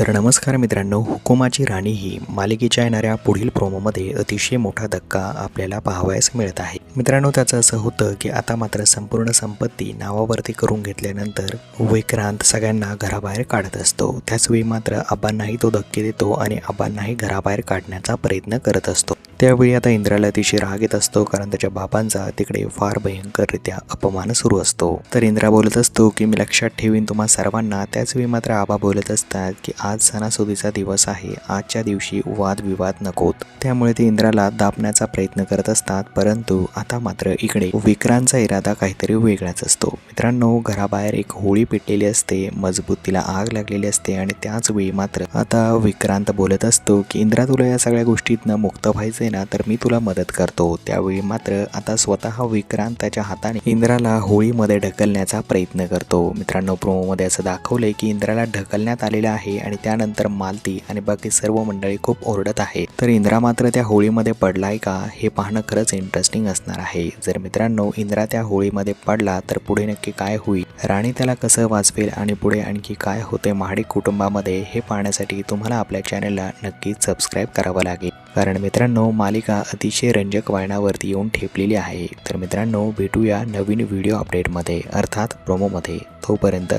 तर नमस्कार मित्रांनो, हुकुमाची राणी ही मालिकेच्या येणाऱ्या पुढील प्रोमोमध्ये अतिशय मोठा धक्का आपल्याला पाहावयास मिळत आहे. मित्रांनो, त्याचं असं होतं की आता मात्र संपूर्ण संपत्ती नावावरती करून घेतल्यानंतर विक्रांत सगळ्यांना घराबाहेर काढत असतो. त्याचवेळी मात्र आबांनाही तो धक्के देतो आणि आबांनाही घराबाहेर काढण्याचा प्रयत्न करत असतो. त्यावेळी आता इंद्राला अतिशय राग येत असतो, कारण त्याच्या बाबांचा तिकडे फार भयंकररित्या अपमान सुरू असतो. तर इंद्रा बोलत असतो की मी लक्षात ठेवीन तुम्हा सर्वांना. त्याचवेळी मात्र आबा बोलत असतात की आज सणासुदीचा दिवस आहे, आजच्या दिवशी वादविवाद नकोत. त्यामुळे ते इंद्राला दाबण्याचा प्रयत्न करत असतात, परंतु आता मात्र इकडे विक्रांतचा इरादा काहीतरी वेगळाच असतो. मित्रांनो, घराबाहेर एक होळी पेटलेली असते, मजबूत तिला आग लागलेली असते आणि त्याच वेळी मात्र आता विक्रांत बोलत असतो की इंद्रा, तुला या सगळ्या गोष्टीतनं मुक्त व्हायचंय ना, तर मी तुला मदत करतो. त्यावेळी मात्र आता स्वतः विक्रांत त्याच्या हाताने इंद्राला होळीमध्ये ढकलण्याचा प्रयत्न करतो. मित्रांनो, प्रोमोमध्ये असं दाखवलंय की इंद्राला ढकलण्यात आलेलं आहे आणि त्यानंतर मालती आणि बाकी सर्व मंडळी खूप ओरडत आहे. तर इंद्रा मात्र त्या होळीमध्ये पडलाय का, हे पाहणं खरंच इंटरेस्टिंग असणार आहे. जर मित्रांनो इंद्रा त्या होळीमध्ये पडला तर पुढे नक्की काय होईल, राणी त्याला कसं वाचवेल आणि पुढे आणखी काय होते महाडिक कुटुंबामध्ये, हे पाहण्यासाठी तुम्हाला आपल्या चॅनलला नक्कीच सबस्क्राईब करावं लागेल. कारण मित्रांनो, मालिका अतिशय रंजक वळणावरती येऊन ठेपलेली आहे. तर मित्रांनो, भेटूया नवीन व्हिडिओ अपडेटमध्ये, अर्थात प्रोमोमध्ये. तोपर्यंत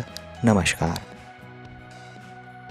नमस्कार.